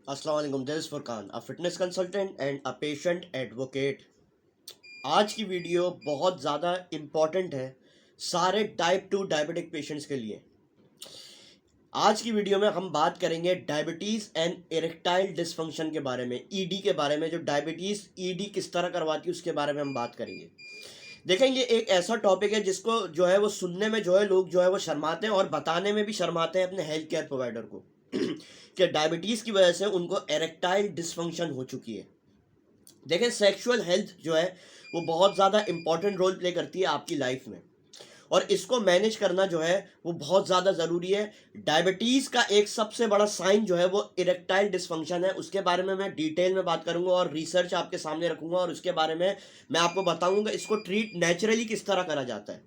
अस्सलाम वालेकुम, this is Furqan, a fitness consultant and a patient advocate. आज की वीडियो बहुत ज़्यादा इम्पॉर्टेंट है सारे टाइप 2 डायबिटिक पेशेंट्स के लिए। आज की वीडियो में हम बात करेंगे डायबिटीज़ एंड इरेक्टाइल डिसफंक्शन के बारे में, ईडी के बारे में। जो डायबिटीज़ ईडी किस तरह करवाती है उसके बारे में हम बात करेंगे। देखेंगे एक ऐसा टॉपिक है जिसको जो है वो सुनने में जो है लोग जो है वो शर्माते हैं और बताने में भी शर्माते हैं अपने हेल्थ केयर प्रोवाइडर को कि डायबिटीज़ की वजह से उनको एरेक्टाइल डिसफंक्शन हो चुकी है। देखें, सेक्सुअल हेल्थ जो है वो बहुत ज़्यादा इंपॉर्टेंट रोल प्ले करती है आपकी लाइफ में, और इसको मैनेज करना जो है वो बहुत ज़्यादा ज़रूरी है। डायबिटीज़ का एक सबसे बड़ा साइन जो है वो इरेक्टाइल डिसफंक्शन है। उसके बारे में मैं डिटेल में बात करूंगा और रिसर्च आपके सामने रखूंगा, और उसके बारे में मैं आपको बताऊंगा इसको ट्रीट नेचुरली किस तरह करा जाता है।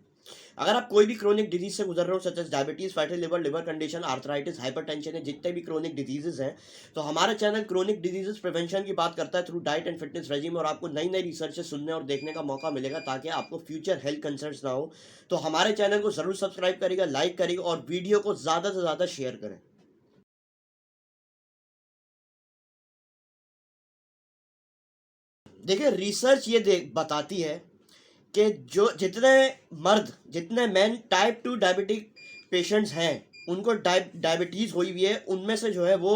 अगर आप कोई भी क्रोनिक डिजीज से गुजर रहे हो, such as diabetes, fatty liver, liver condition, arthritis, hypertension है, जितने भी क्रोनिक डिजीजेज हैं, तो हमारा चैनल क्रोनिक डिजीजेज प्रिवेंशन की बात करता है through diet and fitness regime, और आपको नई नई रिसर्च सुनने और देखने का मौका मिलेगा ताकि आपको फ्यूचर हेल्थ कंसर्न्स ना हो। तो हमारे चैनल को जरूर सब्सक्राइब करेगा, लाइक करेगा और वीडियो को ज़्यादा से ज़्यादा शेयर करें। देखिए, रिसर्च ये बताती है कि जो जितने मैन टाइप 2 डायबिटिक पेशेंट्स हैं, उनको डायबिटीज़ हुई हुई है, उनमें से जो है वो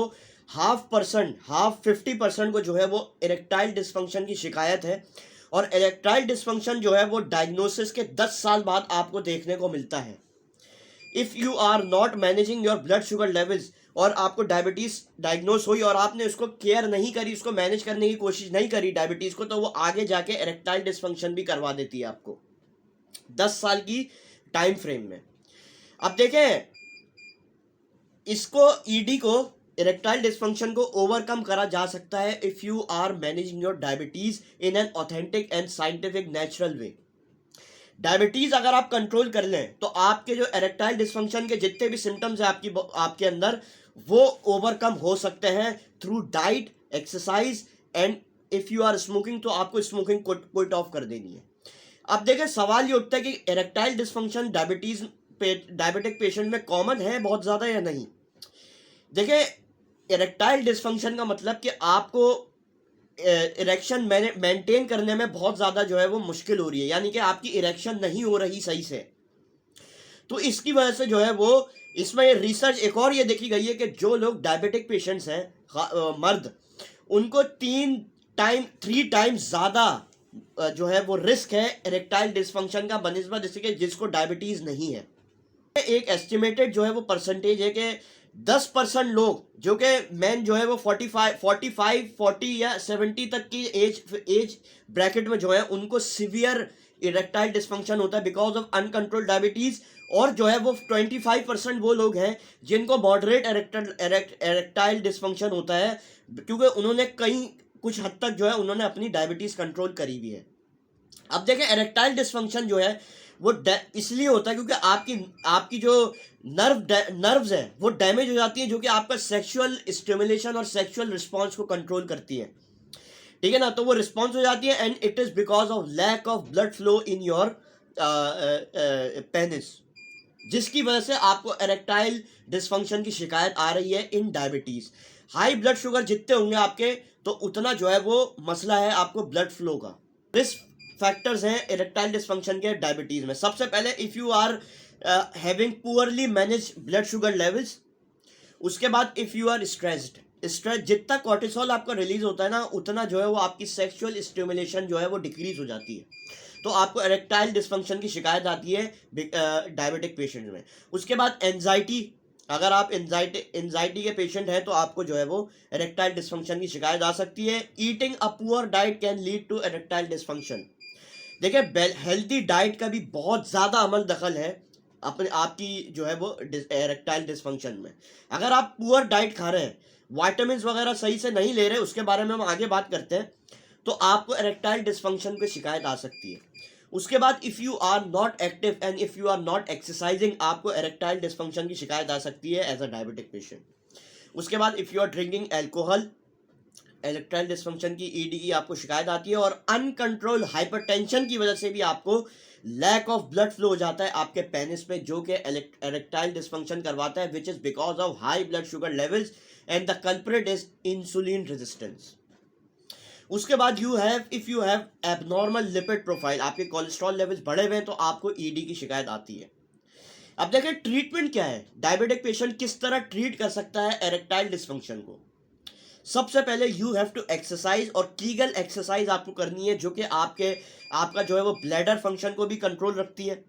हाफ 50% को जो है वो इरेक्टाइल डिसफंक्शन की शिकायत है। और इरेक्टाइल डिसफंक्शन जो है वो डायग्नोसिस के 10 साल बाद आपको देखने को मिलता है। If you are not managing your blood sugar levels, और आपको डायबिटीज डायग्नोस हुई और आपने उसको केयर नहीं करी, उसको मैनेज करने की कोशिश नहीं करी डायबिटीज को, तो वो आगे जाके इरेक्टाइल डिसफंक्शन भी करवा देती है आपको 10 साल की टाइम फ्रेम में। अब देखें, इसको ईडी को, इरेक्टाइल डिसफंक्शन को ओवरकम करा जा सकता है if you are managing your diabetes in an authentic and scientific natural way. Diabetes अगर आप कंट्रोल कर लें तो आपके जो इरेक्टाइल डिसफंक्शन के जितने भी सिम्टम्स हैं आपके अंदर, वो ओवरकम हो सकते हैं through diet, exercise and if you are smoking तो आपको स्मोकिंग क्विट ऑफ कर देनी है। अब देखें, सवाल ये उठता है कि इरेक्टाइल डिसफंक्शन डायबिटिक पेशेंट में कॉमन है बहुत ज़्यादा या नहीं। देखिए, इरेक्टाइल डिसफंक्शन का मतलब कि आपको इरेक्शन मेंटेन करने में बहुत ज़्यादा जो है वो मुश्किल हो रही है, यानी कि आपकी इरेक्शन नहीं हो रही सही से। तो इसकी वजह से जो है वो, इसमें रिसर्च एक और ये देखी गई है कि जो लोग डायबिटिक पेशेंट्स हैं, मर्द, उनको 3 टाइम्स ज़्यादा जो है वो रिस्क है इरेक्टाइल डिसफंक्शन का बनिस्बत जिसको डायबिटीज़ नहीं है। एक एस्टिमेटेड जो है वो परसेंटेज है कि 10% लोग, जो कि मैन जो है वो 40 या 70 तक की एज ब्रैकेट में जो है, उनको सिवियर इरेक्टाइल डिसफंक्शन होता है बिकॉज ऑफ अनकंट्रोल्ड डायबिटीज। और जो है वो 25% वो लोग हैं जिनको मॉडरेट इरेक्टाइल डिसफंक्शन होता है, क्योंकि उन्होंने कुछ हद तक जो है उन्होंने अपनी डायबिटीज कंट्रोल करी हुई है। अब देखें, इरेक्टाइल डिसफंक्शन जो है वो इसलिए होता है क्योंकि आपकी जो नर्व्स है वो डैमेज हो जाती है, जो कि आपका सेक्सुअल स्टिमुलेशन और सेक्सुअल रिस्पॉन्स को कंट्रोल करती है। ठीक है ना, तो वो रिस्पॉन्स हो जाती है and it is because of lack of blood flow in your penis, जिसकी वजह से आपको इरेक्टाइल डिसफंक्शन की शिकायत आ रही है in diabetes. High blood sugar जितने होंगे आपके, तो उतना जो है वो मसला है आपको ब्लड फ्लो का। रिस्क फैक्टर्स हैं इरेक्टाइल डिसफंक्शन के डायबिटीज में। सबसे पहले, if you are having poorly manage blood sugar levels. उसके बाद, if you are stressed, stress, जितना कॉर्टिसोल आपका रिलीज होता है ना, उतना जो है वो आपकी सेक्सुअल स्टिमुलेशन जो है वो डिक्रीज हो जाती है, तो आपको इरेक्टाइल डिसफंक्शन की शिकायत आती है डायबिटिक पेशेंट में। उसके बाद एंजाइटी, अगर आप एंजाइटी के पेशेंट हैं तो आपको जो है वो इरेक्टाइल डिसफंक्शन की शिकायत आ सकती है। Eating a poor diet can lead to erectile dysfunction. देखिए, हेल्दी डाइट का भी बहुत ज़्यादा अमल दखल है अपने आपकी जो है वो इरेक्टाइल डिसफंक्शन में। अगर आप पुअर डाइट खा रहे हैं, वाइटामिन वगैरह सही से नहीं ले रहे, उसके बारे में हम आगे बात करते हैं, तो आपको इरेक्टाइल डिसफंक्शन की शिकायत आ सकती है। उसके बाद, if you are not active and if you are not exercising, आपको इरेक्टाइल डिसफंक्शन की शिकायत आ सकती है एज अ डायबिटिक पेशेंट। उसके बाद, if you are drinking alcohol, erectile dysfunction की ईडी की आपको शिकायत आती है। और अनकंट्रोल हाइपरटेंशन की वजह से भी आपको लैक ऑफ ब्लड फ्लो हो जाता है आपके पेनिस में, जो कि इरेक्टाइल डिसफंक्शन करवाता है, which is because of high blood sugar levels and the culprit is insulin resistance. उसके बाद if you have abnormal lipid profile, आपके कोलेस्ट्रॉल लेवल्स बढ़े हुए हैं, तो आपको ईडी की शिकायत आती है। अब देखें ट्रीटमेंट क्या है, डायबिटिक पेशेंट किस तरह ट्रीट कर सकता है एरेक्टाइल डिसफंक्शन को। सबसे पहले यू हैव टू एक्सरसाइज, और कीगल एक्सरसाइज आपको करनी है, जो कि आपका जो है वो ब्लैडर फंक्शन को भी कंट्रोल रखती है,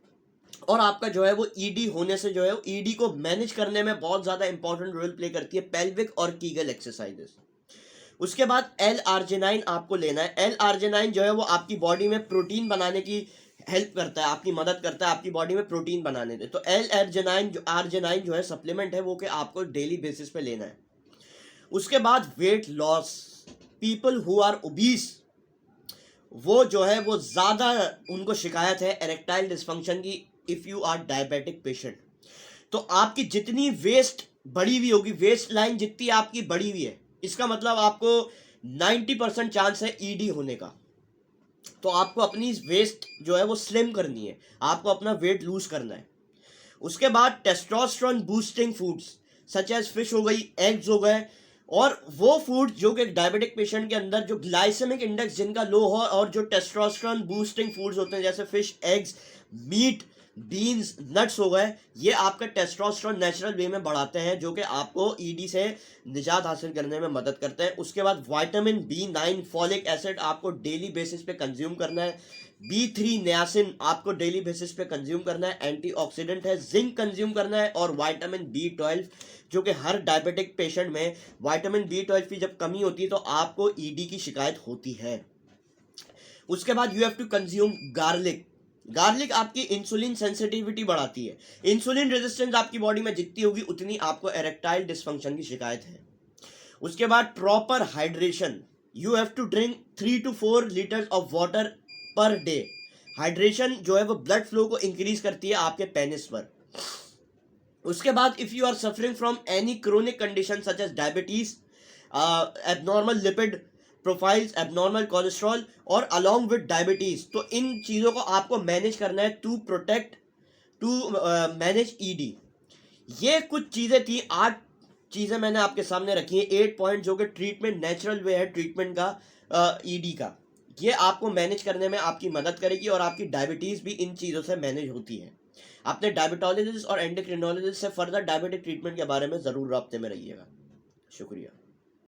और आपका जो है वो ईडी होने से जो है ईडी को मैनेज करने में बहुत ज़्यादा इंपॉर्टेंट रोल प्ले करती है पेल्विक और कीगल एक्सरसाइजेस। उसके बाद एल आर्जिनाइन आपको लेना है। एल आर्जिनाइन जो है वो आपकी बॉडी में प्रोटीन बनाने की हेल्प करता है, आपकी मदद करता है आपकी बॉडी में प्रोटीन बनाने में। तो एल आर्जिनाइन जो है सप्लीमेंट है वो कि आपको डेली बेसिस पे लेना है। उसके बाद weight loss, people who are obese, वो जो है वो ज़्यादा उनको शिकायत है एरेक्टाइल डिसफंक्शन की if you are diabetic patient. तो आपकी जितनी वेस्ट बढ़ी हुई होगी, वेस्ट लाइन जितनी आपकी बढ़ी हुई है, इसका मतलब आपको 90% चांस है ईडी होने का। तो आपको अपनी वेस्ट जो है वो स्लिम करनी है, आपको अपना वेट लूज करना है। उसके बाद testosterone boosting foods such as fish हो गई, एग्स हो गए, और वो फूड जो कि डायबिटिक पेशेंट के अंदर जो ग्लाइसेमिक इंडेक्स जिनका लो हो, और जो टेस्टोस्टेरोन बूस्टिंग फूड्स होते हैं जैसे fish, eggs, meat, beans, nuts हो गए, ये आपका टेस्टोस्टेरोन नेचुरल वे में बढ़ाते हैं, जो कि आपको ईडी से निजात हासिल करने में मदद करते हैं। उसके बाद विटामिन B9, फॉलिक एसिड आपको डेली बेसिस पे कंज्यूम करना है। B3 नियासिन आपको डेली बेसिस पे कंज्यूम करना है, एंटीऑक्सीडेंट है। जिंक कंज्यूम करना है, और विटामिन B12, जो कि हर डायबिटिक पेशेंट में विटामिन B12 की जब कमी होती है तो आपको ईडी की शिकायत होती है। उसके बाद you have to consume garlic. Garlic आपकी इंसुलिन सेंसिटिविटी बढ़ाती है। इंसुलिन रेजिस्टेंस आपकी बॉडी में जितनी होगी उतनी आपको एरेक्टाइल डिसफंक्शन की शिकायत है। उसके बाद proper hydration, you have to drink 3 to 4 litres of water per day. Hydration जो है वो ब्लड फ्लो को इंक्रीज करती है आपके पेनिस पर। उसके बाद if you are suffering from any chronic condition such as diabetes, abnormal lipid profiles, abnormal cholesterol, और अलोंग विद डायबिटीज, तो इन चीज़ों को आपको मैनेज करना है टू मैनेज ईडी। ये कुछ चीज़ें थी, 8 चीज़ें मैंने आपके सामने रखी हैं, 8 पॉइंट, जो कि ट्रीटमेंट नेचुरल वे है ट्रीटमेंट का ईडी का। ये आपको मैनेज करने में आपकी मदद करेगी, और आपकी डायबिटीज़ भी इन चीज़ों से मैनेज होती है। अपने डायबिटोलॉजिस्ट और एंडोक्रिनोलॉजिस्ट से फर्दर डायबिटिक ट्रीटमेंट के बारे में ज़रूर राब्ते में रहिएगा। शुक्रिया।